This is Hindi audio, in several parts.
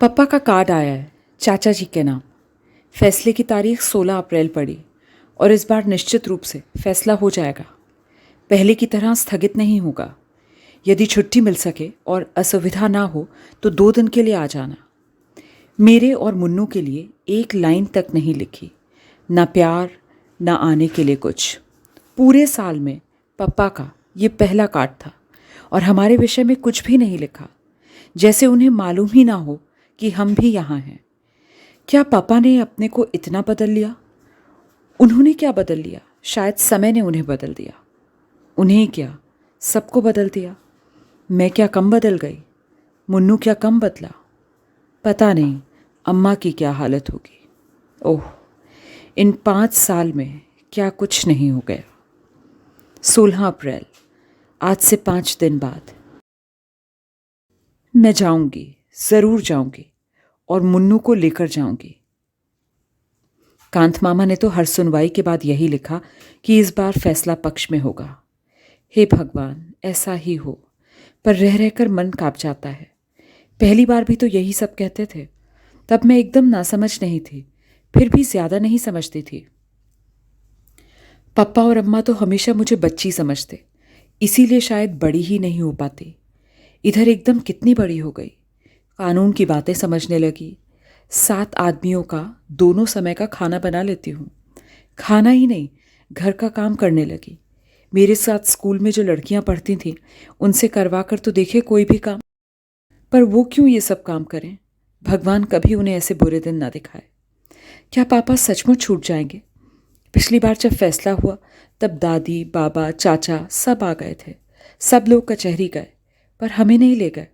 पप्पा का कार्ड आया है चाचा जी के नाम। फैसले की तारीख 16 अप्रैल पड़ी और इस बार निश्चित रूप से फैसला हो जाएगा। पहले की तरह स्थगित नहीं होगा। यदि छुट्टी मिल सके और असुविधा ना हो तो 2 दिन के लिए आ जाना। मेरे और मुन्नू के लिए एक लाइन तक नहीं लिखी, ना प्यार ना आने के लिए कुछ। पूरे साल में पप्पा का ये पहला कार्ड था और हमारे विषय में कुछ भी नहीं लिखा, जैसे उन्हें मालूम ही ना हो कि हम भी यहाँ हैं। क्या पापा ने अपने को इतना बदल लिया? उन्होंने क्या बदल लिया? शायद समय ने उन्हें बदल दिया। उन्हें क्या, सबको बदल दिया। मैं क्या कम बदल गई? मुन्नू क्या कम बदला? पता नहीं अम्मा की क्या हालत होगी। ओह, इन 5 साल में क्या कुछ नहीं हो गया। 16 अप्रैल, आज से 5 दिन बाद मैं जाऊंगी, ज़रूर जाऊंगी और मुन्नू को लेकर जाऊंगी। कांत मामा ने तो हर सुनवाई के बाद यही लिखा कि इस बार फैसला पक्ष में होगा। हे भगवान, ऐसा ही हो, पर रह रहकर मन कांप जाता है। पहली बार भी तो यही सब कहते थे। तब मैं एकदम नासमझ नहीं थी, फिर भी ज़्यादा नहीं समझती थी। पप्पा और अम्मा तो हमेशा मुझे बच्ची समझते, इसीलिए शायद बड़ी ही नहीं हो पाती। इधर एकदम कितनी बड़ी हो गई। कानून की बातें समझने लगी। 7 आदमियों का दोनों समय का खाना बना लेती हूँ। खाना ही नहीं, घर का काम करने लगी। मेरे साथ स्कूल में जो लड़कियाँ पढ़ती थीं उनसे करवा कर तो देखे कोई भी काम। पर वो क्यों ये सब काम करें? भगवान कभी उन्हें ऐसे बुरे दिन ना दिखाए। क्या पापा सचमुच छूट जाएंगे? पिछली बार जब फैसला हुआ तब दादी, बाबा, चाचा सब आ गए थे। सब लोग कचहरी गए, पर हमें नहीं ले गए।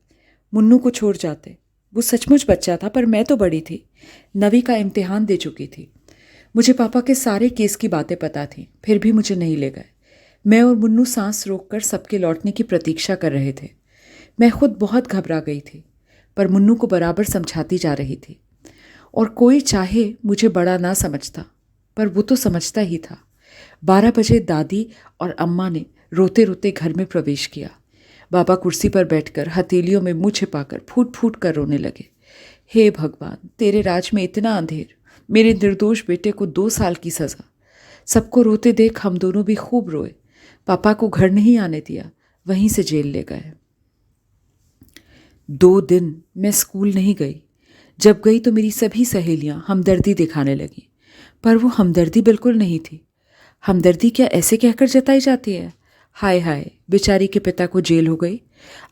मुन्नू को छोड़ जाते। वो सचमुच बच्चा था, पर मैं तो बड़ी थी। 9वीं का इम्तिहान दे चुकी थी। मुझे पापा के सारे केस की बातें पता थीं, फिर भी मुझे नहीं ले गए। मैं और मुन्नू सांस रोककर सबके लौटने की प्रतीक्षा कर रहे थे। मैं खुद बहुत घबरा गई थी, पर मुन्नू को बराबर समझाती जा रही थी। और कोई चाहे मुझे बड़ा ना समझता, पर वो तो समझता ही था। 12 बजे दादी और अम्मा ने रोते रोते घर में प्रवेश किया। बाबा कुर्सी पर बैठकर हथेलियों में मुँह छिपाकर फूट फूट कर रोने लगे। हे भगवान, तेरे राज में इतना अंधेर, मेरे निर्दोष बेटे को 2 साल की सज़ा। सबको रोते देख हम दोनों भी खूब रोए। पापा को घर नहीं आने दिया, वहीं से जेल ले गए। 2 दिन मैं स्कूल नहीं गई। जब गई तो मेरी सभी सहेलियां हमदर्दी दिखाने लगीं, पर वो हमदर्दी बिल्कुल नहीं थी। हमदर्दी क्या ऐसे कहकर जताई जाती है? हाय हाय, बेचारी के पिता को जेल हो गई।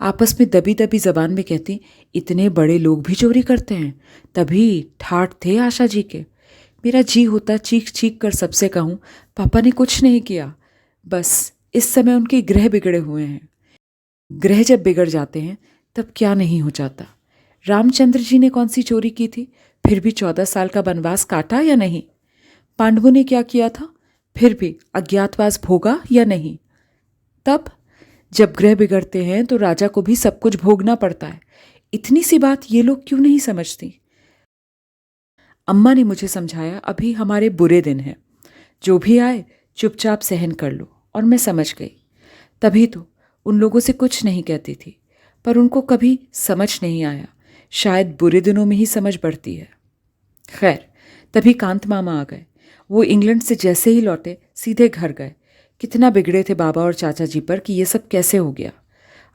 आपस में दबी दबी जबान में कहती, इतने बड़े लोग भी चोरी करते हैं, तभी ठाठ थे आशा जी के। मेरा जी होता चीख चीख कर सबसे कहूँ, पापा ने कुछ नहीं किया। बस इस समय उनके ग्रह बिगड़े हुए हैं। ग्रह जब बिगड़ जाते हैं तब क्या नहीं हो जाता। रामचंद्र जी ने कौन सी चोरी की थी, फिर भी 14 साल का वनवास काटा या नहीं? पांडवों ने क्या किया था, फिर भी अज्ञातवास भोगा या नहीं? तब जब ग्रह बिगड़ते हैं तो राजा को भी सब कुछ भोगना पड़ता है। इतनी सी बात ये लोग क्यों नहीं समझती? अम्मा ने मुझे समझाया, अभी हमारे बुरे दिन हैं, जो भी आए चुपचाप सहन कर लो। और मैं समझ गई। तभी तो उन लोगों से कुछ नहीं कहती थी, पर उनको कभी समझ नहीं आया। शायद बुरे दिनों में ही समझ बढ़ती है। खैर, तभी कांत मामा आ गए। वो इंग्लैंड से जैसे ही लौटे सीधे घर गए। कितना बिगड़े थे बाबा और चाचा जी पर कि ये सब कैसे हो गया।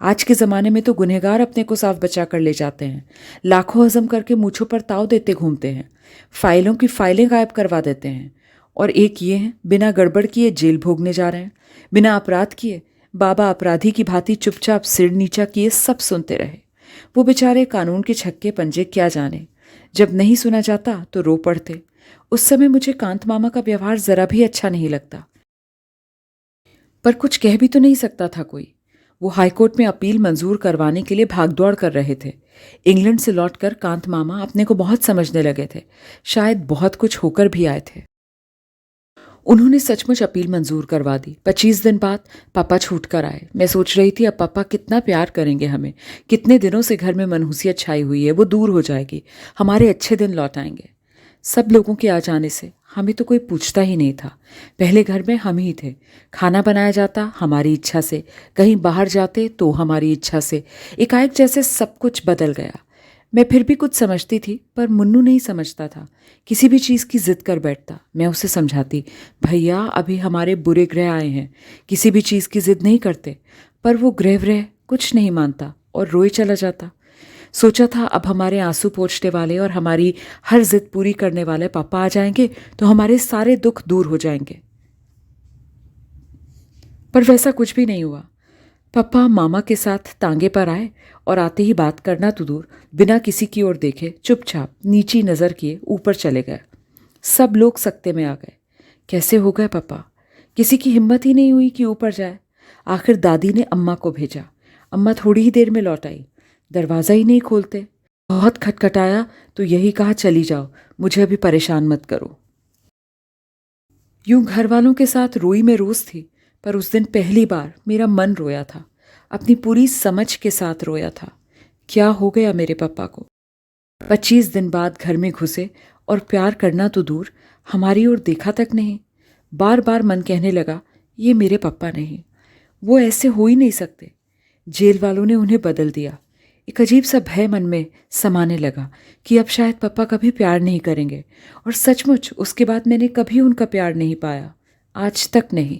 आज के ज़माने में तो गुनहगार अपने को साफ बचा कर ले जाते हैं। लाखों हजम करके मूँछों पर ताव देते घूमते हैं। फाइलों की फाइलें गायब करवा देते हैं। और एक ये हैं, बिना गड़बड़ किए जेल भोगने जा रहे हैं। बिना अपराध किए बाबा अपराधी की भांति चुपचाप सिर नीचा किए सब सुनते रहे। वो बेचारे कानून के छक्के पंजे क्या जाने। जब नहीं सुना जाता तो रो पड़ते। उस समय मुझे कांत मामा का व्यवहार जरा भी अच्छा नहीं लगता, पर कुछ कह भी तो नहीं सकता था कोई। वो हाईकोर्ट में अपील मंजूर करवाने के लिए भागदौड़ कर रहे थे। इंग्लैंड से लौटकर कांत मामा अपने को बहुत समझने लगे थे। शायद बहुत कुछ होकर भी आए थे। उन्होंने सचमुच अपील मंजूर करवा दी। 25 दिन बाद पापा छूट कर आए। मैं सोच रही थी अब पापा कितना प्यार करेंगे हमें। कितने दिनों से घर में मनहूसियत छाई हुई है, वो दूर हो जाएगी। हमारे अच्छे दिन लौट आएंगे। सब लोगों के आ जाने से हमें तो कोई पूछता ही नहीं था। पहले घर में हम ही थे। खाना बनाया जाता हमारी इच्छा से, कहीं बाहर जाते तो हमारी इच्छा से। एकाएक जैसे सब कुछ बदल गया। मैं फिर भी कुछ समझती थी, पर मुन्नू नहीं समझता था। किसी भी चीज़ की जिद कर बैठता। मैं उसे समझाती, भैया अभी हमारे बुरे ग्रह आए हैं, किसी भी चीज़ की जिद नहीं करते। पर वो ग्रह कुछ नहीं मानता और रोए चला जाता। सोचा था अब हमारे आंसू पोंछने वाले और हमारी हर जिद पूरी करने वाले पापा आ जाएंगे तो हमारे सारे दुख दूर हो जाएंगे। पर वैसा कुछ भी नहीं हुआ। पापा मामा के साथ तांगे पर आए और आते ही बात करना तो दूर, बिना किसी की ओर देखे चुपचाप नीची नज़र किए ऊपर चले गए। सब लोग सकते में आ गए। कैसे हो गए पापा? किसी की हिम्मत ही नहीं हुई कि ऊपर जाए। आखिर दादी ने अम्मा को भेजा। अम्मा थोड़ी ही देर में लौट आई। दरवाज़ा ही नहीं खोलते। बहुत खटखटाया तो यही कहा, चली जाओ, मुझे अभी परेशान मत करो। यूं घर वालों के साथ रोई में रोज थी, पर उस दिन पहली बार मेरा मन रोया था। अपनी पूरी समझ के साथ रोया था। क्या हो गया मेरे पापा को? 25 दिन बाद घर में घुसे और प्यार करना तो दूर, हमारी ओर देखा तक नहीं। बार बार मन कहने लगा, ये मेरे पापा नहीं, वो ऐसे हो ही नहीं सकते। जेल वालों ने उन्हें बदल दिया। एक अजीब सा भय मन में समाने लगा कि अब शायद पापा कभी प्यार नहीं करेंगे। और सचमुच उसके बाद मैंने कभी उनका प्यार नहीं पाया, आज तक नहीं।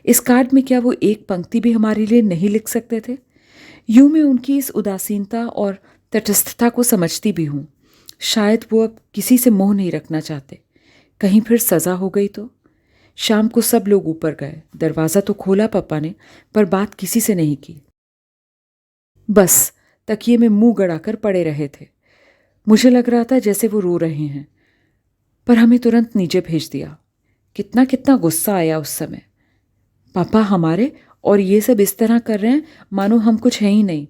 इस कार्ड में क्या वो एक पंक्ति भी हमारे लिए नहीं लिख सकते थे? यूं मैं उनकी इस उदासीनता और तटस्थता को समझती भी हूँ। शायद वो अब किसी से मोह नहीं रखना चाहते। कहीं फिर सज़ा हो गई तो? शाम को सब लोग ऊपर गए। दरवाज़ा तो खोला पापा ने, पर बात किसी से नहीं की। बस तकिए में मुंह गड़ाकर पड़े रहे थे। मुझे लग रहा था जैसे वो रो रहे हैं। पर हमें तुरंत नीचे भेज दिया। कितना कितना गुस्सा आया उस समय। पापा हमारे और ये सब इस तरह कर रहे हैं मानो हम कुछ हैं ही नहीं।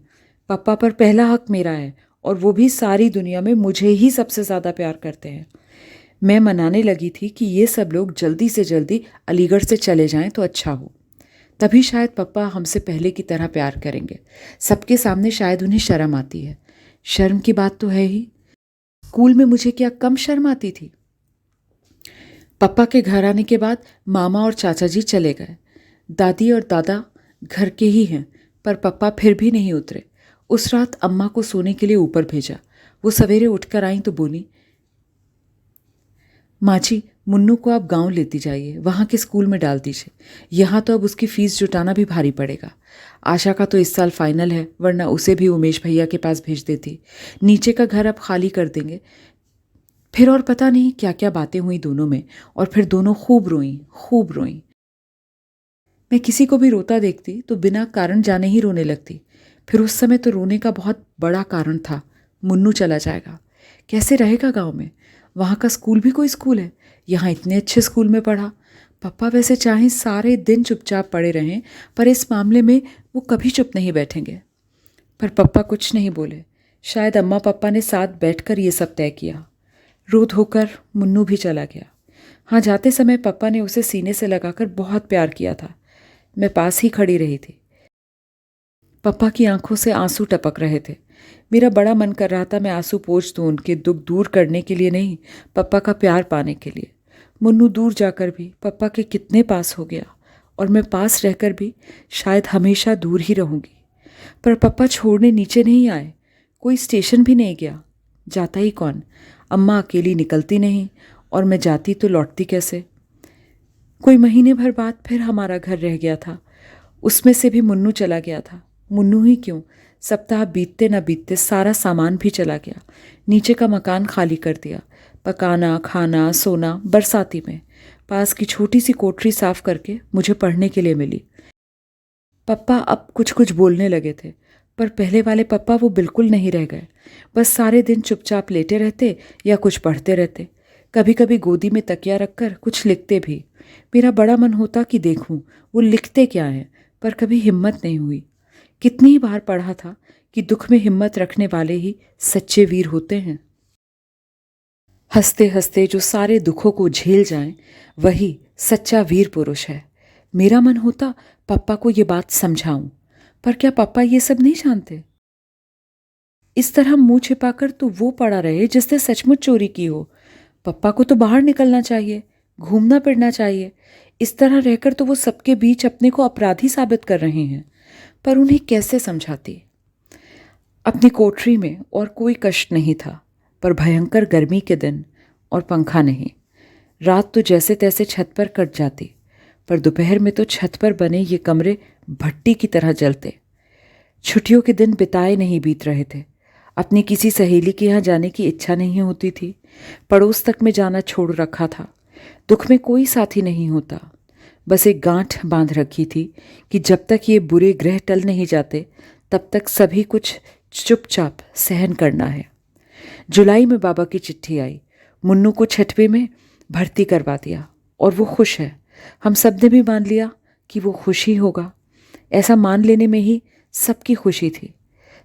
पापा पर पहला हक मेरा है और वो भी सारी दुनिया में मुझे ही सबसे ज़्यादा प्यार करते हैं। मैं मनाने लगी थी कि ये सब लोग जल्दी से जल्दी अलीगढ़ से चले जाएं तो अच्छा हो। तभी शायद पापा हमसे पहले की तरह प्यार करेंगे। सबके सामने शायद उन्हें शर्म आती है। शर्म की बात तो है ही। स्कूल में मुझे क्या कम शर्म आती थी? पापा के घर आने के बाद मामा और चाचा जी चले गए। दादी और दादा घर के ही हैं, पर पापा फिर भी नहीं उतरे। उस रात अम्मा को सोने के लिए ऊपर भेजा। वो सवेरे उठकर आई तो बोली, माँ जी मुन्नू को आप गांव लेती जाइए, वहाँ के स्कूल में डाल दीजिए। यहाँ तो अब उसकी फ़ीस जुटाना भी भारी पड़ेगा। आशा का तो इस साल फाइनल है, वरना उसे भी उमेश भैया के पास भेज देती। नीचे का घर अब खाली कर देंगे। फिर और पता नहीं क्या क्या बातें हुई दोनों में, और फिर दोनों खूब रोईं, खूब रोईं। मैं किसी को भी रोता देखती तो बिना कारण जाने ही रोने लगती। फिर उस समय तो रोने का बहुत बड़ा कारण था, मुन्नू चला जाएगा। कैसे रहेगा गांव में? वहाँ का स्कूल भी कोई स्कूल है? यहाँ इतने अच्छे स्कूल में पढ़ा। पापा वैसे चाहें सारे दिन चुपचाप पड़े रहें, पर इस मामले में वो कभी चुप नहीं बैठेंगे। पर पापा कुछ नहीं बोले। शायद अम्मा पापा ने साथ बैठकर ये सब तय किया। रो धोकर मुन्नू भी चला गया। हाँ, जाते समय पापा ने उसे सीने से लगाकर बहुत प्यार किया था। मैं पास ही खड़ी रही थी। पापा की आंखों से आंसू टपक रहे थे। मेरा बड़ा मन कर रहा था मैं आंसू पोंछ दूं, उनके दुख दूर करने के लिए नहीं, पापा का प्यार पाने के लिए। मुन्नू दूर जाकर भी पापा के कितने पास हो गया, और मैं पास रहकर भी शायद हमेशा दूर ही रहूंगी। पर पापा छोड़ने नीचे नहीं आए, कोई स्टेशन भी नहीं गया। जाता ही कौन? अम्मा अकेली निकलती नहीं, और मैं जाती तो लौटती कैसे? कोई महीने भर बाद फिर हमारा घर रह गया था। उसमें से भी मुन्नू चला गया था। मुन्नू ही क्यों, सप्ताह बीतते न बीतते सारा सामान भी चला गया। नीचे का मकान खाली कर दिया। पकाना, खाना, सोना बरसाती में। पास की छोटी सी कोठरी साफ करके मुझे पढ़ने के लिए मिली। पप्पा अब कुछ कुछ बोलने लगे थे, पर पहले वाले पप्पा वो बिल्कुल नहीं रह गए। बस सारे दिन चुपचाप लेटे रहते या कुछ पढ़ते रहते। कभी कभी गोदी में तकिया रखकर कुछ लिखते भी। मेरा बड़ा मन होता कि देखूं वो लिखते क्या हैं, पर कभी हिम्मत नहीं हुई। कितनी ही बार पढ़ा था कि दुख में हिम्मत रखने वाले ही सच्चे वीर होते हैं। हंसते हंसते जो सारे दुखों को झेल जाए वही सच्चा वीर पुरुष है। मेरा मन होता पापा को ये बात समझाऊं, पर क्या पापा ये सब नहीं जानते? इस तरह मुंह छिपाकर तो वो पड़ा रहे जिसने सचमुच चोरी की हो। पापा को तो बाहर निकलना चाहिए, घूमना फिरना चाहिए। इस तरह रहकर तो वो सबके बीच अपने को अपराधी साबित कर रहे हैं। पर उन्हें कैसे समझाती? अपनी कोठरी में और कोई कष्ट नहीं था, पर भयंकर गर्मी के दिन और पंखा नहीं। रात तो जैसे तैसे छत पर कट जाती, पर दोपहर में तो छत पर बने ये कमरे भट्टी की तरह जलते। छुट्टियों के दिन बिताए नहीं बीत रहे थे। अपनी किसी सहेली के यहाँ जाने की इच्छा नहीं होती थी। पड़ोस तक में जाना छोड़ रखा था। दुख में कोई साथी नहीं होता। बस एक गांठ बांध रखी थी कि जब तक ये बुरे ग्रह टल नहीं जाते तब तक सभी कुछ चुपचाप सहन करना है। जुलाई में बाबा की चिट्ठी आई। मुन्नू को 6वीं में भर्ती करवा दिया और वो खुश है। हम सब ने भी मान लिया कि वो खुश ही होगा। ऐसा मान लेने में ही सबकी खुशी थी।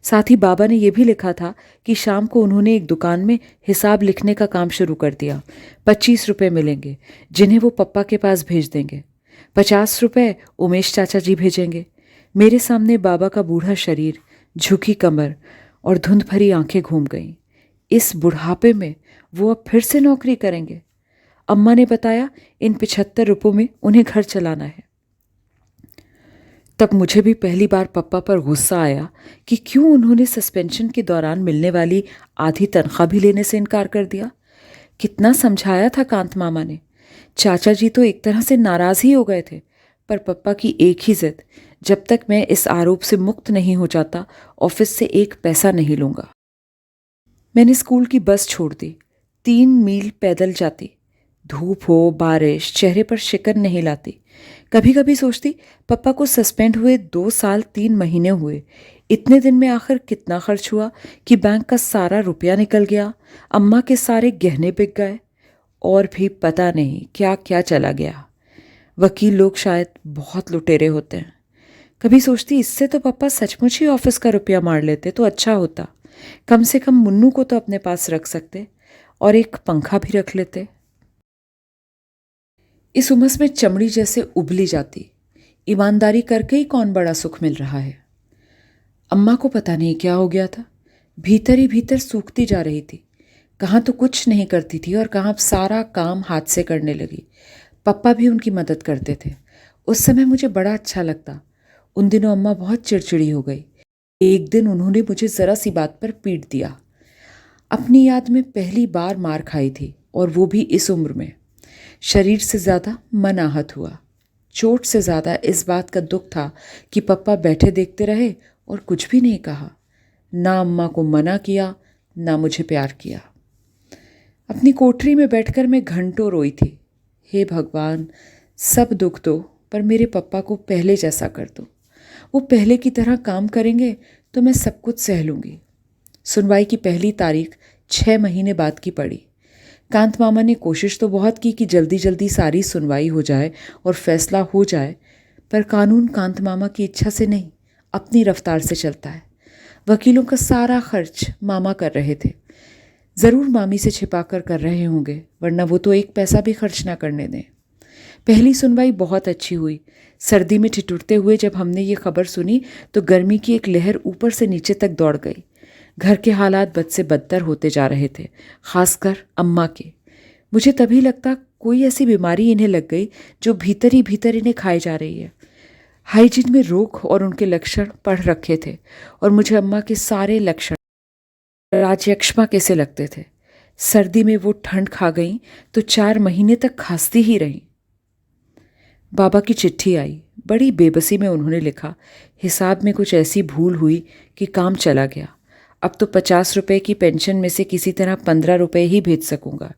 साथ ही बाबा ने यह भी लिखा था कि शाम को उन्होंने एक दुकान में हिसाब लिखने का काम शुरू कर दिया। 25 रुपये मिलेंगे जिन्हें वो पप्पा के पास भेज देंगे। 50 रुपये उमेश चाचा जी भेजेंगे। मेरे सामने बाबा का बूढ़ा शरीर, झुकी कमर और धुंध भरी आंखें घूम गईं। इस बुढ़ापे में वो अब फिर से नौकरी करेंगे। अम्मा ने बताया इन 75 रुपयों में उन्हें घर चलाना है। तब मुझे भी पहली बार पप्पा पर गुस्सा आया कि क्यों उन्होंने सस्पेंशन के दौरान मिलने वाली आधी तनख्वाह भी लेने से इनकार कर दिया। कितना समझाया था कांत मामा ने। चाचा जी तो एक तरह से नाराज ही हो गए थे, पर पप्पा की एक ही जिद, जब तक मैं इस आरोप से मुक्त नहीं हो जाता ऑफिस से एक पैसा नहीं लूंगा। मैंने स्कूल की बस छोड़ दी। 3 मील पैदल जाती। धूप हो बारिश चेहरे पर शिकन नहीं लाती। कभी कभी सोचती पप्पा को सस्पेंड हुए 2 साल 3 महीने हुए। इतने दिन में आखिर कितना खर्च हुआ कि बैंक का सारा रुपया निकल गया, अम्मा के सारे गहने बिक गए और भी पता नहीं क्या क्या चला गया। वकील लोग शायद बहुत लुटेरे होते हैं। कभी सोचती इससे तो पप्पा सचमुच ही ऑफिस का रुपया मार लेते तो अच्छा होता। कम से कम मुन्नू को तो अपने पास रख सकते और एक पंखा भी रख लेते। इस उमस में चमड़ी जैसे उबली जाती। ईमानदारी करके ही कौन बड़ा सुख मिल रहा है। अम्मा को पता नहीं क्या हो गया था। भीतर ही भीतर सूखती जा रही थी। कहाँ तो कुछ नहीं करती थी और कहाँ सारा काम हाथ से करने लगी। पप्पा भी उनकी मदद करते थे। उस समय मुझे बड़ा अच्छा लगता। उन दिनों अम्मा बहुत चिड़चिड़ी हो गई। एक दिन उन्होंने मुझे ज़रा सी बात पर पीट दिया। अपनी याद में पहली बार मार खाई थी और वो भी इस उम्र में। शरीर से ज़्यादा मन आहत हुआ। चोट से ज़्यादा इस बात का दुख था कि पप्पा बैठे देखते रहे और कुछ भी नहीं कहा। ना अम्मा को मना किया ना मुझे प्यार किया। अपनी कोठरी में बैठकर मैं घंटों रोई थी। हे भगवान, सब दुख दो पर मेरे पप्पा को पहले जैसा कर दो। वो पहले की तरह काम करेंगे तो मैं सब कुछ सह लूँगी। सुनवाई की पहली तारीख 6 महीने बाद की पड़ी। कांत मामा ने कोशिश तो बहुत की कि जल्दी जल्दी सारी सुनवाई हो जाए और फैसला हो जाए, पर कानून कांत मामा की इच्छा से नहीं, अपनी रफ्तार से चलता है। वकीलों का सारा खर्च मामा कर रहे थे। ज़रूर मामी से छिपाकर कर रहे होंगे, वरना वो तो एक पैसा भी खर्च ना करने दें। पहली सुनवाई बहुत अच्छी हुई। सर्दी में ठिठुरते हुए जब हमने ये खबर सुनी तो गर्मी की एक लहर ऊपर से नीचे तक दौड़ गई। घर के हालात बद से बदतर होते जा रहे थे, खासकर अम्मा के। मुझे तभी लगता कोई ऐसी बीमारी इन्हें लग गई जो भीतर ही भीतर इन्हें खाए जा रही है। हाइजीन में रोग और उनके लक्षण पढ़ रखे थे और मुझे अम्मा के सारे लक्षण राजयक्ष्मा कैसे लगते थे। सर्दी में वो ठंड खा गईं तो 4 महीने तक खांसती ही रहीं। बाबा की चिट्ठी आई। बड़ी बेबसी में उन्होंने लिखा, हिसाब में कुछ ऐसी भूल हुई कि काम चला गया। अब तो 50 रुपये की पेंशन में से किसी तरह 15 रुपये ही भेज सकूंगा।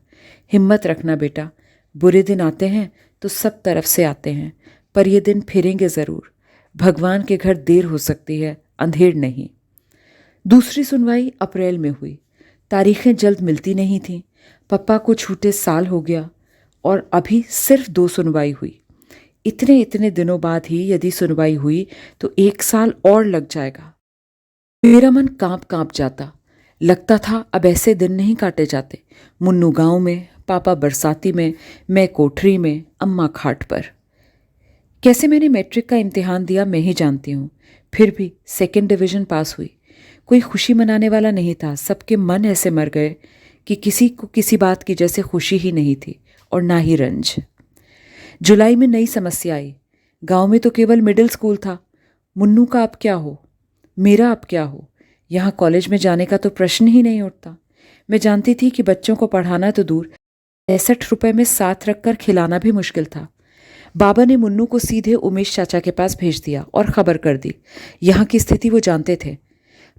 हिम्मत रखना बेटा, बुरे दिन आते हैं तो सब तरफ से आते हैं, पर ये दिन फिरेंगे ज़रूर। भगवान के घर देर हो सकती है, अंधेर नहीं। दूसरी सुनवाई अप्रैल में हुई। तारीखें जल्द मिलती नहीं थीं। पप्पा को छूटे साल हो गया और अभी सिर्फ 2 सुनवाई हुई। इतने इतने दिनों बाद ही यदि सुनवाई हुई तो 1 साल और लग जाएगा। मेरा मन कांप कांप जाता। लगता था अब ऐसे दिन नहीं काटे जाते। मुन्नू गांव में, पापा बरसाती में, मैं कोठरी में, अम्मा खाट पर। कैसे मैंने मैट्रिक का इम्तिहान दिया मैं ही जानती हूँ। फिर भी 2nd डिवीज़न पास हुई। कोई खुशी मनाने वाला नहीं था। सबके मन ऐसे मर गए कि किसी को किसी बात की जैसे खुशी ही नहीं थी और ना ही रंज। जुलाई में नई समस्या आई। गांव में तो केवल मिडिल स्कूल था। मुन्नू का अब क्या हो, मेरा अब क्या हो, यहाँ कॉलेज में जाने का तो प्रश्न ही नहीं उठता। मैं जानती थी कि बच्चों को पढ़ाना तो दूर, 65 रुपये में साथ रखकर खिलाना भी मुश्किल था। बाबा ने मुन्नू को सीधे उमेश चाचा के पास भेज दिया और खबर कर दी। यहाँ की स्थिति वो जानते थे।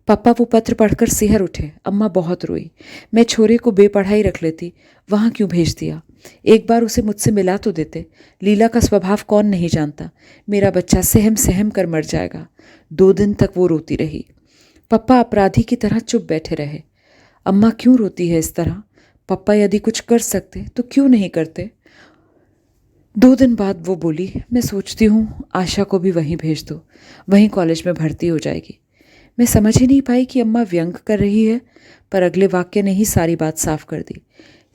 पापा वो पत्र पढ़कर सिहर उठे। अम्मा बहुत रोई। मैं छोरे को बेपढ़ाई रख लेती, वहाँ क्यों भेज दिया। एक बार उसे मुझसे मिला तो देते। लीला का स्वभाव कौन नहीं जानता। मेरा बच्चा सहम सहम कर मर जाएगा। 2 दिन तक वो रोती रही। पप्पा अपराधी की तरह चुप बैठे रहे। अम्मा क्यों रोती है इस तरह। पप्पा यदि कुछ कर सकते तो क्यों नहीं करते। 2 दिन बाद वो बोली, मैं सोचती हूँ आशा को भी वहीं भेज दो, वहीं कॉलेज में भर्ती हो जाएगी। मैं समझ ही नहीं पाई कि अम्मा व्यंग कर रही है, पर अगले वाक्य ने ही सारी बात साफ कर दी।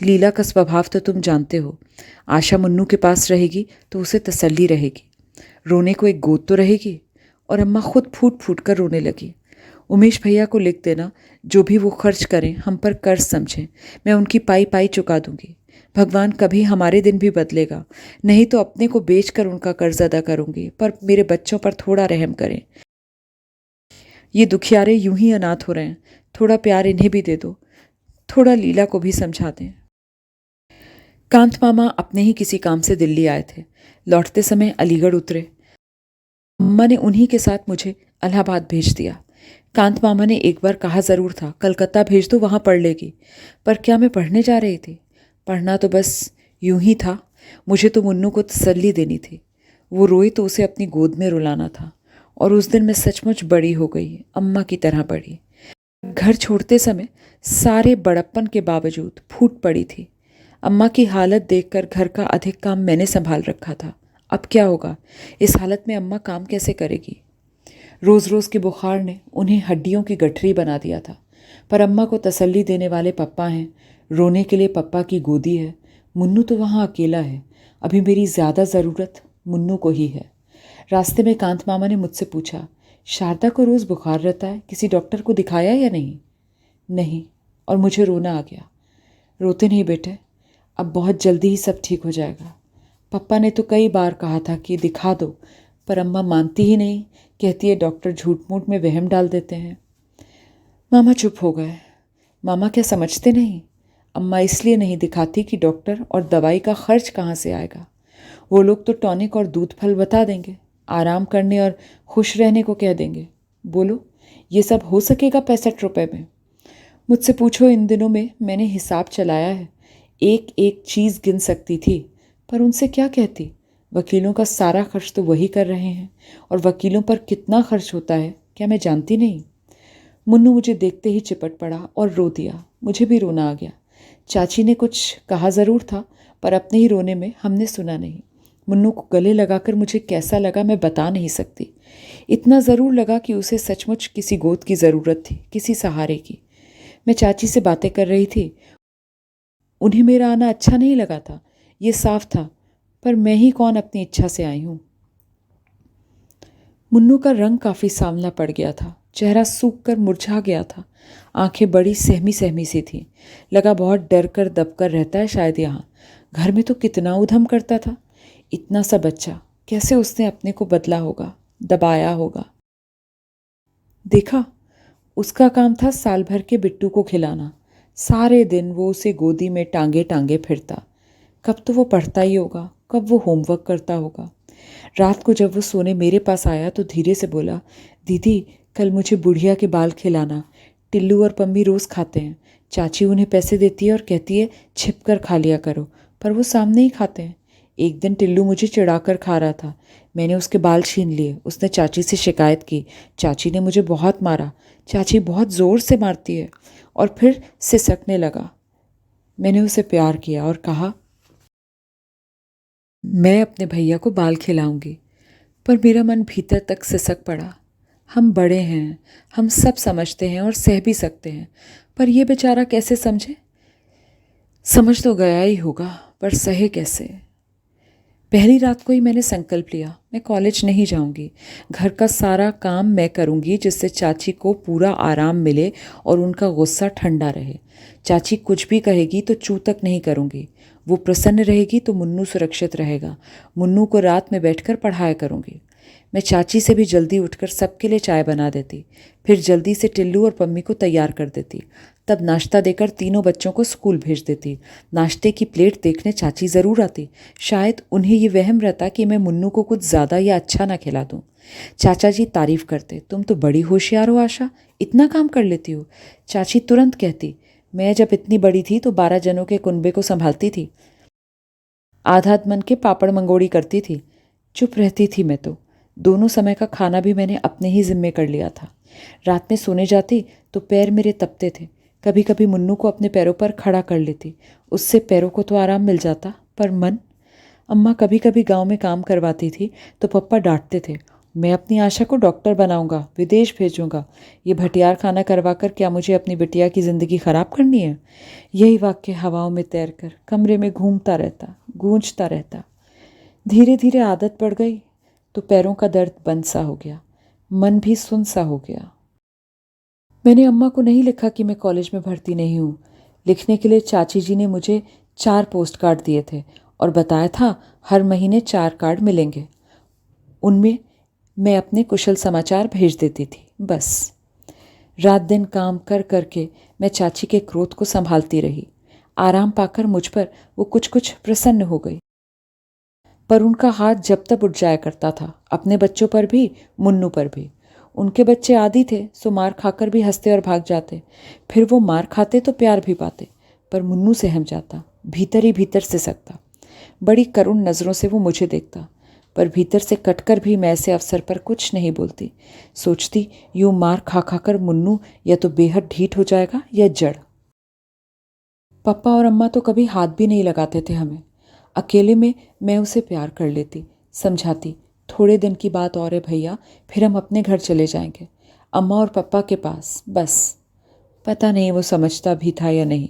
लीला का स्वभाव तो तुम जानते हो। आशा मुन्नू के पास रहेगी तो उसे तसल्ली रहेगी, रोने को एक गोद तो रहेगी। और अम्मा खुद फूट फूट कर रोने लगी। उमेश भैया को लिख देना, जो भी वो खर्च करें हम पर कर्ज समझें, मैं उनकी पाई पाई चुका दूंगी। भगवान कभी हमारे दिन भी बदलेगा, नहीं तो अपने को बेच कर उनका कर्ज अदा करूंगी, पर मेरे बच्चों पर थोड़ा रहम करें। ये दुखियारे यूं ही अनाथ हो रहे हैं, थोड़ा प्यार इन्हें भी दे दो, थोड़ा लीला को भी समझा दें। कांत मामा अपने ही किसी काम से दिल्ली आए थे। लौटते समय अलीगढ़ उतरे। अम्मा ने उन्हीं के साथ मुझे इलाहाबाद भेज दिया। कांत मामा ने एक बार कहा ज़रूर था, कलकत्ता भेज दो, वहाँ पढ़ लेगी। पर क्या मैं पढ़ने जा रही थी। पढ़ना तो बस यूं ही था। मुझे तो मुन्नू को तसल्ली देनी थी। वो रोई तो उसे अपनी गोद में रुलाना था। और उस दिन मैं सचमुच बड़ी हो गई, अम्मा की तरह बड़ी। घर छोड़ते समय सारे बड़प्पन के बावजूद फूट पड़ी थी। अम्मा की हालत देखकर घर का अधिक काम मैंने संभाल रखा था। अब क्या होगा, इस हालत में अम्मा काम कैसे करेगी। रोज़ रोज़ के बुखार ने उन्हें हड्डियों की गठरी बना दिया था। पर अम्मा को तसल्ली देने वाले पप्पा हैं, रोने के लिए पप्पा की गोदी है। मुन्नू तो वहाँ अकेला है। अभी मेरी ज़्यादा ज़रूरत मुन्नू को ही है। रास्ते में कांत मामा ने मुझसे पूछा, शारदा को रोज़ बुखार रहता है, किसी डॉक्टर को दिखाया या नहीं। नहीं। और मुझे रोना आ गया। रोते नहीं बेटे, अब बहुत जल्दी ही सब ठीक हो जाएगा। पप्पा ने तो कई बार कहा था कि दिखा दो, पर अम्मा मानती ही नहीं, कहती है डॉक्टर झूठ मूठ में वहम डाल देते हैं। मामा चुप हो गए। मामा क्या समझते नहीं। अम्मा इसलिए नहीं दिखाती कि डॉक्टर और दवाई का खर्च कहाँ से आएगा। वो लोग तो टॉनिक और दूध फल बता देंगे, आराम करने और खुश रहने को कह देंगे। बोलो, ये सब हो सकेगा 65 रुपये में। मुझसे पूछो, इन दिनों में मैंने हिसाब चलाया है, एक एक चीज़ गिन सकती थी, पर उनसे क्या कहती। वकीलों का सारा खर्च तो वही कर रहे हैं, और वकीलों पर कितना खर्च होता है क्या मैं जानती नहीं। मुन्नू मुझे देखते ही चिपट पड़ा और रो दिया। मुझे भी रोना आ गया। चाची ने कुछ कहा ज़रूर था, पर अपने ही रोने में हमने सुना नहीं। मुन्नू को गले लगाकर मुझे कैसा लगा मैं बता नहीं सकती। इतना ज़रूर लगा कि उसे सचमुच किसी गोद की ज़रूरत थी, किसी सहारे की। मैं चाची से बातें कर रही थी। उन्हें मेरा आना अच्छा नहीं लगा था, ये साफ था, पर मैं ही कौन अपनी इच्छा से आई हूँ। मुन्नू का रंग काफ़ी सांवला पड़ गया था, चेहरा सूख कर मुरझा गया था, आंखें बड़ी सहमी सहमी सी थीं। लगा बहुत डर कर दब कर रहता है शायद यहाँ। घर में तो कितना उधम करता था। इतना सा बच्चा, कैसे उसने अपने को बदला होगा, दबाया होगा। देखा, उसका काम था साल भर के बिट्टू को खिलाना। सारे दिन वो उसे गोदी में टांगे टांगे फिरता। कब तो वो पढ़ता ही होगा, कब वो होमवर्क करता होगा। रात को जब वो सोने मेरे पास आया तो धीरे से बोला, दीदी कल मुझे बुढ़िया के बाल खिलाना। टिल्लू और पम्मी रोज़ खाते हैं। चाची उन्हें पैसे देती है और कहती है छिप कर खा लिया करो, पर वो सामने ही खाते हैं। एक दिन टिल्लू मुझे चिढ़ाकर खा रहा था। मैंने उसके बाल छीन लिए। उसने चाची से शिकायत की। चाची ने मुझे बहुत मारा। चाची बहुत ज़ोर से मारती है। और फिर सिसकने लगा। मैंने उसे प्यार किया और कहा, मैं अपने भैया को बाल खिलाऊंगी। पर मेरा मन भीतर तक सिसक पड़ा। हम बड़े हैं, हम सब समझते हैं और सह भी सकते हैं, पर यह बेचारा कैसे समझे। समझ तो गया ही होगा, पर सहे कैसे। पहली रात को ही मैंने संकल्प लिया, मैं कॉलेज नहीं जाऊंगी। घर का सारा काम मैं करूंगी, जिससे चाची को पूरा आराम मिले और उनका गुस्सा ठंडा रहे। चाची कुछ भी कहेगी तो चू तक नहीं करूंगी। वो प्रसन्न रहेगी तो मुन्नू सुरक्षित रहेगा। मुन्नू को रात में बैठकर पढ़ाया करूंगी। मैं चाची से भी जल्दी उठकर सबके लिए चाय बना देती, फिर जल्दी से टिल्लू और पम्मी को तैयार कर देती। तब नाश्ता देकर तीनों बच्चों को स्कूल भेज देती। नाश्ते की प्लेट देखने चाची ज़रूर आती। शायद उन्हें ये वहम रहता कि मैं मुन्नू को कुछ ज़्यादा या अच्छा ना खिला दूँ। चाचा जी तारीफ़ करते, तुम तो बड़ी होशियार हो आशा, इतना काम कर लेती हो। चाची तुरंत कहती, मैं जब इतनी बड़ी थी तो 12 जनों के कुनबे को संभालती थी, आधा मन के पापड़ मंगोड़ी करती थी। चुप रहती थी मैं तो। दोनों समय का खाना भी मैंने अपने ही जिम्मे कर लिया था। रात में सोने जाती तो पैर मेरे तपते थे। कभी कभी मुन्नू को अपने पैरों पर खड़ा कर लेती, उससे पैरों को तो आराम मिल जाता, पर मन। अम्मा कभी कभी गांव में काम करवाती थी तो पप्पा डांटते थे, मैं अपनी आशा को डॉक्टर बनाऊंगा, विदेश भेजूंगा। ये भटियार खाना करवा कर क्या मुझे अपनी बिटिया की ज़िंदगी ख़राब करनी है। यही वाक्य हवाओं में तैरकर कमरे में घूमता रहता, गूंजता रहता। धीरे धीरे आदत पड़ गई तो पैरों का दर्द बंद सा हो गया, मन भी सुन सा हो गया। मैंने अम्मा को नहीं लिखा कि मैं कॉलेज में भर्ती नहीं हूँ। लिखने के लिए चाची जी ने मुझे 4 पोस्ट कार्ड दिए थे और बताया था हर महीने 4 कार्ड मिलेंगे। उनमें मैं अपने कुशल समाचार भेज देती थी। बस रात दिन काम कर करके मैं चाची के क्रोध को संभालती रही। आराम पाकर मुझ पर वो कुछ कुछ प्रसन्न हो गई। पर उनका हाथ जब तक उठ जाया करता था, अपने बच्चों पर भी, मुन्नू पर भी। उनके बच्चे आदी थे, सो मार खाकर भी हंसते और भाग जाते। फिर वो मार खाते तो प्यार भी पाते, पर मुन्नू सहम जाता, भीतर ही भीतर सिसकता। बड़ी करुण नज़रों से वो मुझे देखता, पर भीतर से कटकर भी मैं ऐसे अवसर पर कुछ नहीं बोलती। सोचती, यूं मार खा खाकर मुन्नू या तो बेहद ढीठ हो जाएगा या जड़। पापा और अम्मा तो कभी हाथ भी नहीं लगाते थे हमें। अकेले में मैं उसे प्यार कर लेती, समझाती, थोड़े दिन की बात और है भैया, फिर हम अपने घर चले जाएंगे, अम्मा और पापा के पास, बस। पता नहीं वो समझता भी था या नहीं,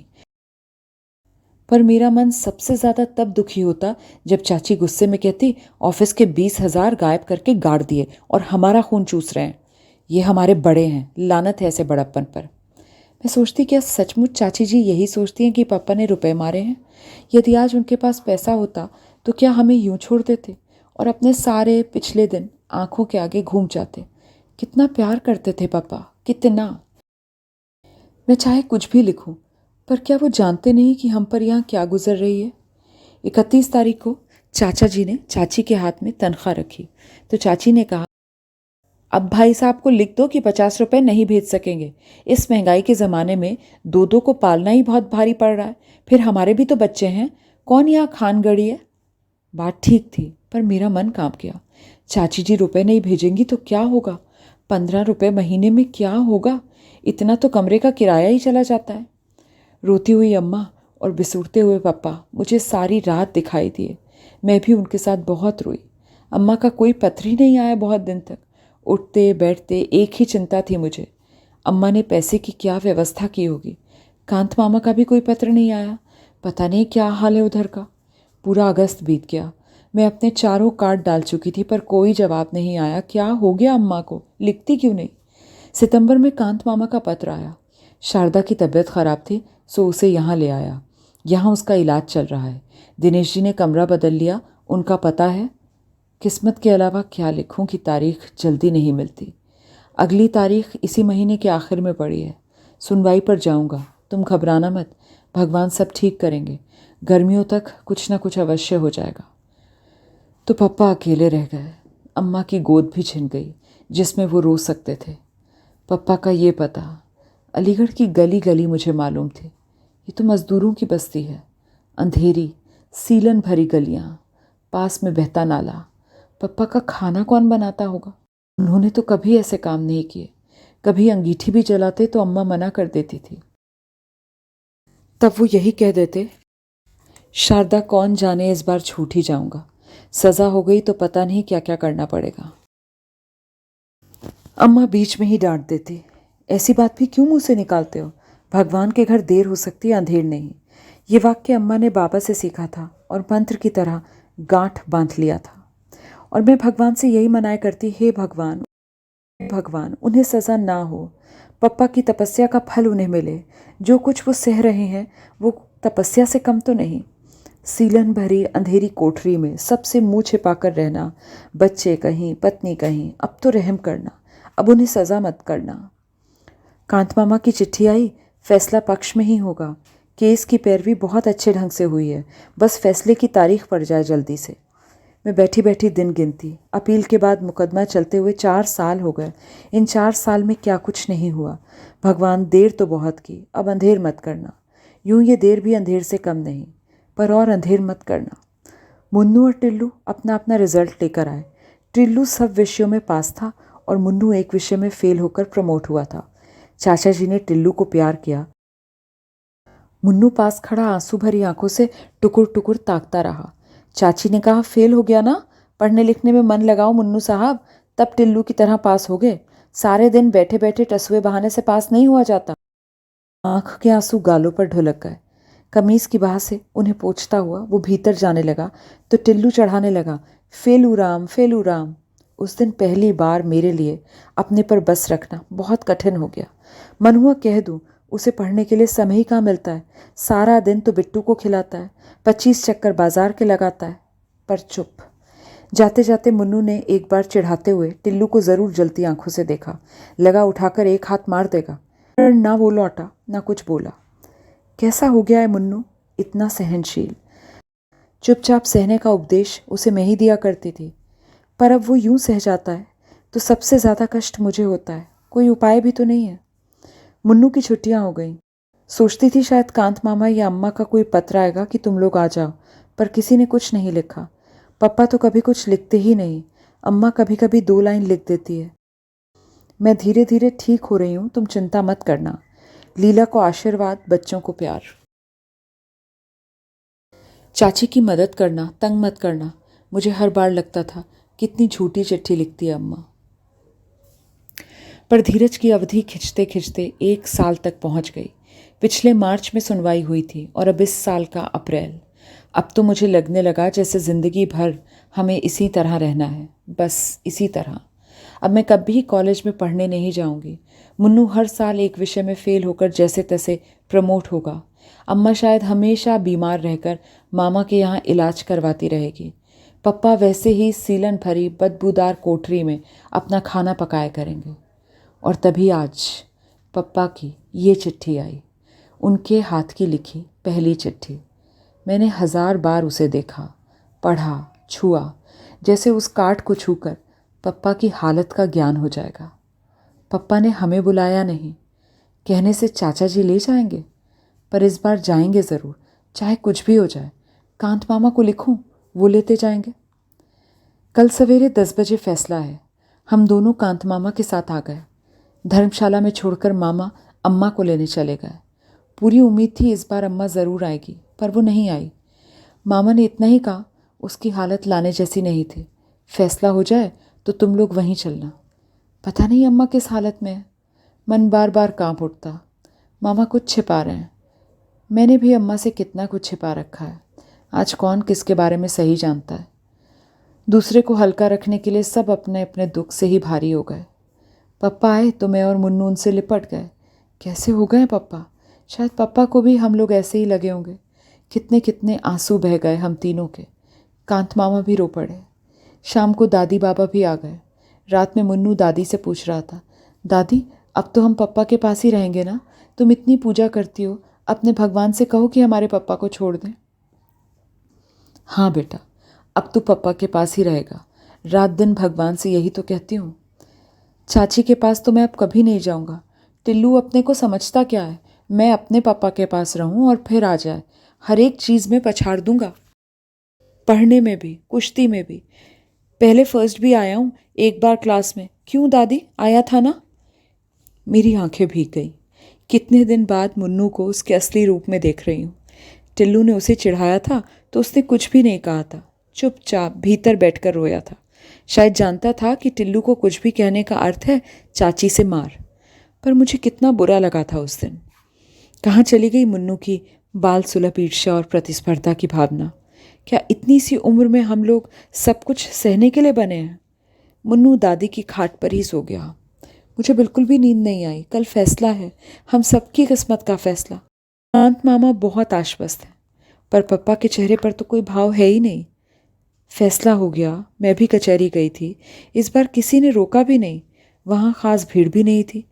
पर मेरा मन सबसे ज़्यादा तब दुखी होता जब चाची गुस्से में कहती, ऑफिस के 20,000 गायब करके गाड़ दिए और हमारा खून चूस रहे हैं। ये हमारे बड़े हैं, लानत है ऐसे बड़प्पन पर। मैं सोचती, क्या सचमुच चाची जी यही सोचती हैं कि पापा ने रुपए मारे हैं? यदि आज उनके पास पैसा होता तो क्या हमें यूं छोड़ देते और अपने सारे पिछले दिन आंखों के आगे घूम जाते? कितना प्यार करते थे पापा, कितना। मैं चाहे कुछ भी लिखूं, पर क्या वो जानते नहीं कि हम पर यहाँ क्या गुजर रही है? 31 तारीख को चाचा जी ने चाची के हाथ में तनख्वाह रखी तो चाची ने कहा, अब भाई साहब को लिख दो कि 50 रुपए नहीं भेज सकेंगे। इस महंगाई के ज़माने में दो दो को पालना ही बहुत भारी पड़ रहा है। फिर हमारे भी तो बच्चे हैं, कौन यहाँ खान गड़ी है? बात ठीक थी, पर मेरा मन कांप गया। चाची जी रुपए नहीं भेजेंगी तो क्या होगा? 15 रुपए महीने में क्या होगा? इतना तो कमरे का किराया ही चला जाता है। रोती हुई अम्मा और बिसूरते हुए पापा मुझे सारी रात दिखाई दिए। मैं भी उनके साथ बहुत रोई। अम्मा का कोई पत्र ही नहीं आया बहुत दिन तक। उठते बैठते एक ही चिंता थी मुझे, अम्मा ने पैसे की क्या व्यवस्था की होगी। कांत मामा का भी कोई पत्र नहीं आया, पता नहीं क्या हाल है उधर का। पूरा अगस्त बीत गया। मैं अपने चारों कार्ड डाल चुकी थी, पर कोई जवाब नहीं आया। क्या हो गया अम्मा को, लिखती क्यों नहीं? सितंबर में कांत मामा का पत्र आया। शारदा की तबीयत खराब थी, सो उसे यहाँ ले आया। यहाँ उसका इलाज चल रहा है। दिनेश जी ने कमरा बदल लिया, उनका पता है। किस्मत के अलावा क्या लिखूं कि तारीख जल्दी नहीं मिलती। अगली तारीख इसी महीने के आखिर में पड़ी है। सुनवाई पर जाऊंगा, तुम घबराना मत, भगवान सब ठीक करेंगे। गर्मियों तक कुछ ना कुछ अवश्य हो जाएगा। तो पापा अकेले रह गए। अम्मा की गोद भी छिन गई जिसमें वो रो सकते थे। पापा का ये पता, अलीगढ़ की गली गली मुझे मालूम थी। ये तो मज़दूरों की बस्ती है, अंधेरी सीलन भरी गलियाँ, पास में बहता नाला। पापा का खाना कौन बनाता होगा? उन्होंने तो कभी ऐसे काम नहीं किए। कभी अंगीठी भी जलाते तो अम्मा मना कर देती थी। तब वो यही कह देते, शारदा कौन जाने इस बार छूट ही जाऊंगा। सज़ा हो गई तो पता नहीं क्या क्या करना पड़ेगा। अम्मा बीच में ही डांट देती, ऐसी बात भी क्यों मुंह से निकालते हो? भगवान के घर देर हो सकती है, अंधेर नहीं। ये वाक्य अम्मा ने बाबा से सीखा था और मंत्र की तरह गांठ बांध लिया था। और मैं भगवान से यही मनाया करती, हे भगवान, भगवान उन्हें सज़ा ना हो, पप्पा की तपस्या का फल उन्हें मिले। जो कुछ वो सह रहे हैं वो तपस्या से कम तो नहीं। सीलन भरी अंधेरी कोठरी में सबसे मुंह छिपाकर रहना, बच्चे कहीं पत्नी कहीं, अब तो रहम करना, अब उन्हें सज़ा मत करना। कांत मामा की चिट्ठी आई, फैसला पक्ष में ही होगा। केस की पैरवी बहुत अच्छे ढंग से हुई है, बस फैसले की तारीख पड़ जाए जल्दी से। मैं बैठी बैठी दिन गिनती। अपील के बाद मुकदमा चलते हुए 4 साल हो गए। इन 4 साल में क्या कुछ नहीं हुआ। भगवान देर तो बहुत की, अब अंधेर मत करना। यूं ये देर भी अंधेर से कम नहीं, पर और अंधेर मत करना। मुन्नू और टिल्लू अपना अपना रिजल्ट लेकर आए। टिल्लू सब विषयों में पास था और मुन्नू एक विषय में फेल होकर प्रमोट हुआ था। चाचा जी ने टिल्लू को प्यार किया। मुन्नू पास खड़ा आंसू भरी आंखों से टुकुर टुकुर ताकता रहा। चाची ने कहा, फेल हो गया ना, पढ़ने लिखने में मन लगाओ मुन्नू साहब, तब टिल्लू की तरह पास हो गए। सारे दिन बैठे बैठे टसुए बहाने से पास नहीं हुआ जाता। आंख के आंसू गालों पर ढुलक गए। कमीज की बाह से उन्हें पोंछता हुआ वो भीतर जाने लगा तो टिल्लू चढ़ाने लगा, फेलू राम फेलू राम। उस दिन पहली बार मेरे लिए अपने पर बस रखना बहुत कठिन हो गया। मन हुआ कह दूं, उसे पढ़ने के लिए समय ही कहाँ मिलता है। सारा दिन तो बिट्टू को खिलाता है, 25 चक्कर बाजार के लगाता है। पर चुप। जाते जाते मुन्नू ने एक बार चिढ़ाते हुए टिल्लू को ज़रूर जलती आंखों से देखा। लगा उठाकर एक हाथ मार देगा, पर ना वो लौटा ना कुछ बोला। कैसा हो गया है मुन्नू, इतना सहनशील। चुपचाप सहने का उपदेश उसे मैं ही दिया करती थी, पर अब वो यूं सह जाता है तो सबसे ज़्यादा कष्ट मुझे होता है। कोई उपाय भी तो नहीं है। मुन्नू की छुट्टियां हो गईं। सोचती थी शायद कांत मामा या अम्मा का कोई पत्र आएगा कि तुम लोग आ जाओ, पर किसी ने कुछ नहीं लिखा। पप्पा तो कभी कुछ लिखते ही नहीं। अम्मा कभी कभी 2 लाइन लिख देती है। मैं धीरे धीरे ठीक हो रही हूँ, तुम चिंता मत करना। लीला को आशीर्वाद, बच्चों को प्यार। चाची की मदद करना, तंग मत करना। मुझे हर बार लगता था कितनी झूठी चिट्ठी लिखती है अम्मा। पर धीरज की अवधि खिंचते खिंचते 1 साल तक पहुंच गई। पिछले मार्च में सुनवाई हुई थी और अब इस साल का अप्रैल। अब तो मुझे लगने लगा जैसे ज़िंदगी भर हमें इसी तरह रहना है, बस इसी तरह। अब मैं कभी कॉलेज में पढ़ने नहीं जाऊंगी। मुन्नू हर साल एक विषय में फेल होकर जैसे तैसे प्रमोट होगा। अम्मा शायद हमेशा बीमार रहकर मामा के यहाँ इलाज करवाती रहेगी। पप्पा वैसे ही सीलन भरी बदबूदार कोठरी में अपना खाना पकाया करेंगे। और तभी आज पप्पा की ये चिट्ठी आई, उनके हाथ की लिखी पहली चिट्ठी। मैंने 1000 बार उसे देखा, पढ़ा, छुआ, जैसे उस कार्ड को छूकर पप्पा की हालत का ज्ञान हो जाएगा। पप्पा ने हमें बुलाया नहीं, कहने से चाचा जी ले जाएंगे, पर इस बार जाएंगे ज़रूर, चाहे कुछ भी हो जाए। कांत मामा को लिखूं, वो लेते जाएंगे। कल सवेरे 10 बजे फैसला है। हम दोनों कांत मामा के साथ आ गए। धर्मशाला में छोड़कर मामा अम्मा को लेने चले गए। पूरी उम्मीद थी इस बार अम्मा ज़रूर आएगी, पर वो नहीं आई। मामा ने इतना ही कहा, उसकी हालत लाने जैसी नहीं थी। फैसला हो जाए तो तुम लोग वहीं चलना। पता नहीं अम्मा किस हालत में है। मन बार बार कांप उठता। मामा कुछ छिपा रहे हैं। मैंने भी अम्मा से कितना कुछ छिपा रखा है। आज कौन किसके बारे में सही जानता है। दूसरे को हल्का रखने के लिए सब अपने अपने दुख से ही भारी हो गए। पप्पा आए तो मैं और मुन्नू उनसे लिपट गए। कैसे हो गए पप्पा। शायद पप्पा को भी हम लोग ऐसे ही लगे होंगे। कितने कितने आंसू बह गए हम तीनों के। कांत मामा भी रो पड़े। शाम को दादी बाबा भी आ गए। रात में मुन्नू दादी से पूछ रहा था, दादी अब तो हम पप्पा के पास ही रहेंगे ना। तुम इतनी पूजा करती हो, अपने भगवान से कहो कि हमारे पप्पा को छोड़ दें। हाँ बेटा, अब तू पप्पा के पास ही रहेगा। रात दिन भगवान से यही तो कहती हूँ। चाची के पास तो मैं अब कभी नहीं जाऊँगा। टिल्लू अपने को समझता क्या है। मैं अपने पापा के पास रहूँ और फिर आ जाए। हर एक चीज़ में पछाड़ दूंगा, पढ़ने में भी, कुश्ती में भी। पहले फर्स्ट भी आया हूँ एक बार क्लास में। क्यों दादी, आया था ना। मेरी आंखें भीग गईं। कितने दिन बाद मुन्नू को उसके असली रूप में देख रही हूँ। टिल्लू ने उसे चिढ़ाया था तो उसने कुछ भी नहीं कहा था, चुपचाप भीतर बैठकर रोया था। शायद जानता था कि टिल्लू को कुछ भी कहने का अर्थ है चाची से मार। पर मुझे कितना बुरा लगा था उस दिन। कहाँ चली गई मुन्नू की बाल सुलभ ईर्ष्या और प्रतिस्पर्धा की भावना। क्या इतनी सी उम्र में हम लोग सब कुछ सहने के लिए बने हैं। मुन्नू दादी की खाट पर ही सो गया। मुझे बिल्कुल भी नींद नहीं आई। कल फैसला है, हम सबकी किस्मत का फैसला। कांत मामा बहुत आश्वस्त हैं। पर पप्पा के चेहरे पर तो कोई भाव है ही नहीं। फैसला हो गया। मैं भी कचहरी गई थी। इस बार किसी ने रोका भी नहीं। वहाँ खास भीड़ भी नहीं थी।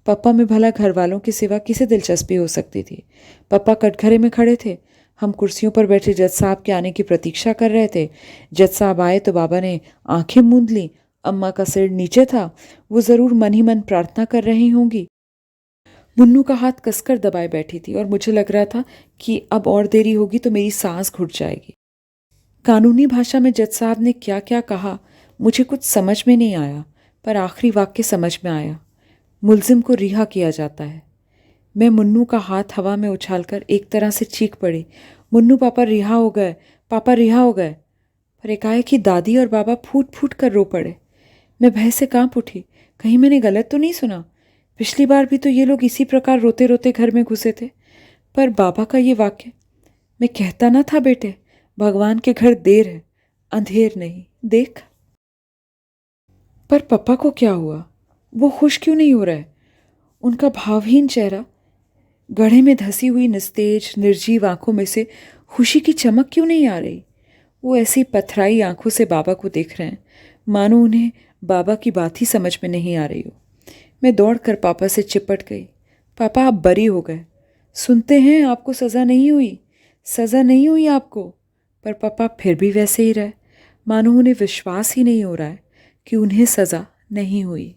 पापा में भला घर वालों के सिवा किसे दिलचस्पी हो सकती थी। पापा कटघरे में खड़े थे। हम कुर्सियों पर बैठे जज साहब के आने की प्रतीक्षा कर रहे थे। जज साहब आए तो बाबा ने आंखें मूंद लीं। अम्मा का सिर नीचे था। वो ज़रूर मन ही मन प्रार्थना कर रही होंगी। मुन्नू का हाथ कसकर दबाए बैठी थी और मुझे लग रहा था कि अब और देरी होगी तो मेरी सांस घुट जाएगी। कानूनी भाषा में जज साहब ने क्या क्या कहा मुझे कुछ समझ में नहीं आया, पर आखिरी वाक्य समझ में आया। मुलजिम को रिहा किया जाता है। मैं मुन्नू का हाथ हवा में उछालकर एक तरह से चीख पड़ी, मुन्नू पापा रिहा हो गए, पापा रिहा हो गए। पर एकाएक ही दादी और बाबा फूट फूट कर रो पड़े। मैं भय से कांप उठी। कहीं मैंने गलत तो नहीं सुना? पिछली बार भी तो ये लोग इसी प्रकार रोते रोते घर में घुसे थे। पर बाबा का ये वाक्य, मैं कहता ना था बेटे, भगवान के घर देर है, अंधेर नहीं, देख। पर पापा को क्या हुआ? वो खुश क्यों नहीं हो रहा है? उनका भावहीन चेहरा, गड्ढे में धसी हुई निस्तेज निर्जीव आंखों में से खुशी की चमक क्यों नहीं आ रही? वो ऐसी पथराई आंखों से बाबा को देख रहे हैं, मानो उन्हें बाबा की बात ही समझ में नहीं आ रही हो। मैं दौड़कर पापा से चिपट गई। पापा आप बरी हो गए। सुनते हैं आपको सज़ा नहीं हुई, सज़ा नहीं हुई आपको। पर पापा फिर भी वैसे ही रहे, मानो उन्हें विश्वास ही नहीं हो रहा है कि उन्हें सज़ा नहीं हुई।